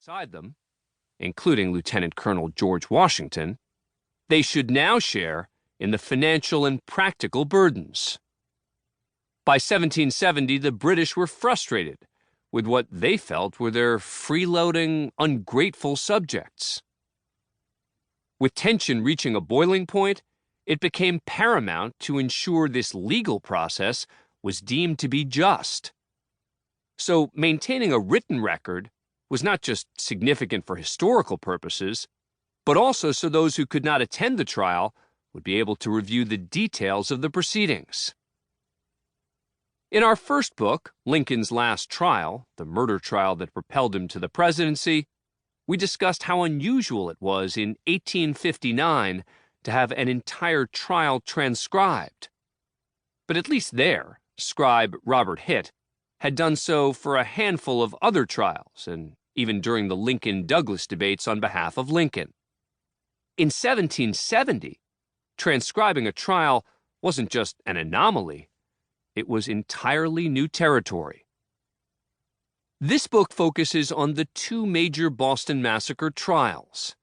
Beside them, including Lieutenant Colonel George Washington, they should now share in the financial and practical burdens. By 1770, the British were frustrated with what they felt were their freeloading, ungrateful subjects. With tension reaching a boiling point, it became paramount to ensure this legal process was deemed to be just. So maintaining a written record was not just significant for historical purposes, but also so those who could not attend the trial would be able to review the details of the proceedings. In our first book, Lincoln's Last Trial, the murder trial that propelled him to the presidency, we discussed how unusual it was in 1859 to have an entire trial transcribed. But at least there, scribe Robert Hitt had done so for a handful of other trials, and even during the Lincoln-Douglas debates on behalf of Lincoln. In 1770, transcribing a trial wasn't just an anomaly, it was entirely new territory. This book focuses on the two major Boston Massacre trials,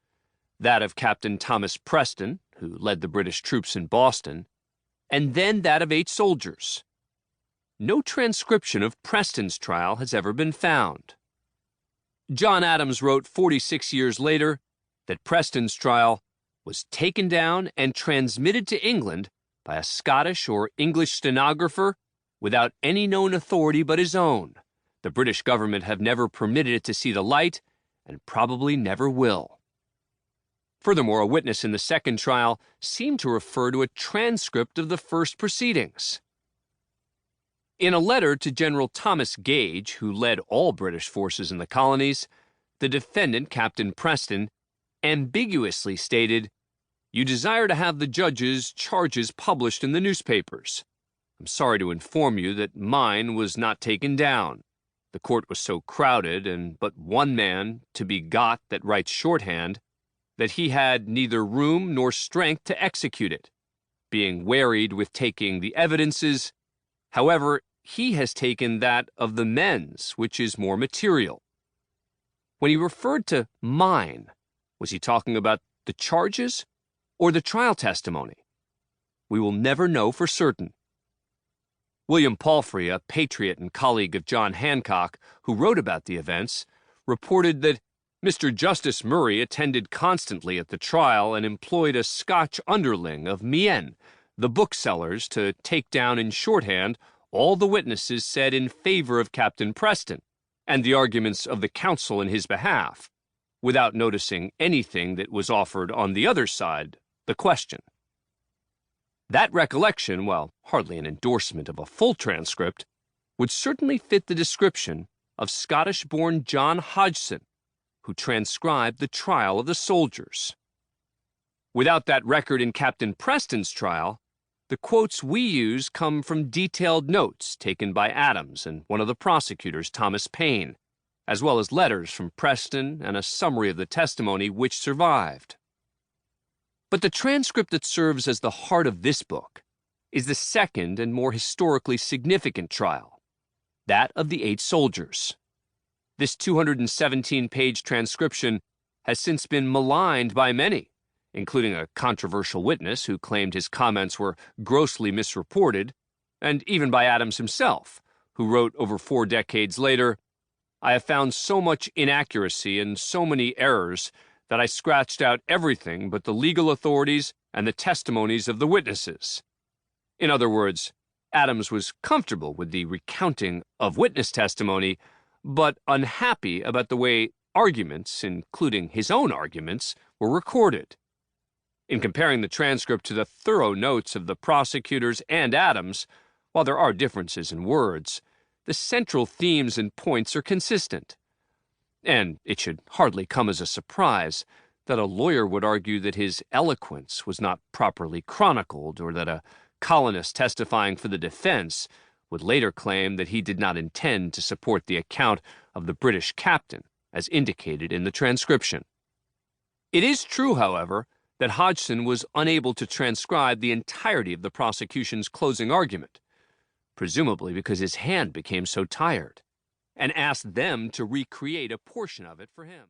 that of Captain Thomas Preston, who led the British troops in Boston, and then that of 8 soldiers. No transcription of Preston's trial has ever been found. John Adams wrote 46 years later that Preston's trial was taken down and transmitted to England by a Scottish or English stenographer without any known authority but his own. The British government have never permitted it to see the light and probably never will. Furthermore, a witness in the second trial seemed to refer to a transcript of the first proceedings. In a letter to General Thomas Gage, who led all British forces in the colonies, the defendant, Captain Preston, ambiguously stated, "You desire to have the judge's charges published in the newspapers. I'm sorry to inform you that mine was not taken down. The court was so crowded and but one man to be got that writes shorthand that he had neither room nor strength to execute it, being wearied with taking the evidences. However, he has taken that of the men's, which is more material." When he referred to mine, was he talking about the charges or the trial testimony? We will never know for certain. William Palfrey, a patriot and colleague of John Hancock, who wrote about the events, reported that Mr. Justice Murray attended constantly at the trial and employed a Scotch underling of Mien, the booksellers, to take down in shorthand all the witnesses said in favor of Captain Preston and the arguments of the counsel in his behalf, without noticing anything that was offered on the other side, the question. That recollection, while hardly an endorsement of a full transcript, would certainly fit the description of Scottish-born John Hodgson, who transcribed the trial of the soldiers. Without that record in Captain Preston's trial, the quotes we use come from detailed notes taken by Adams and one of the prosecutors, Thomas Paine, as well as letters from Preston and a summary of the testimony which survived. But the transcript that serves as the heart of this book is the second and more historically significant trial, that of the 8 soldiers. This 217-page transcription has since been maligned by many, including a controversial witness who claimed his comments were grossly misreported, and even by Adams himself, who wrote over 4 decades later, "I have found so much inaccuracy and so many errors that I scratched out everything but the legal authorities and the testimonies of the witnesses." In other words, Adams was comfortable with the recounting of witness testimony, but unhappy about the way arguments, including his own arguments, were recorded. In comparing the transcript to the thorough notes of the prosecutors and Adams, while there are differences in words, the central themes and points are consistent. And it should hardly come as a surprise that a lawyer would argue that his eloquence was not properly chronicled, or that a colonist testifying for the defense would later claim that he did not intend to support the account of the British captain, as indicated in the transcription. It is true, however, that Hodgson was unable to transcribe the entirety of the prosecution's closing argument, presumably because his hand became so tired, and asked them to recreate a portion of it for him.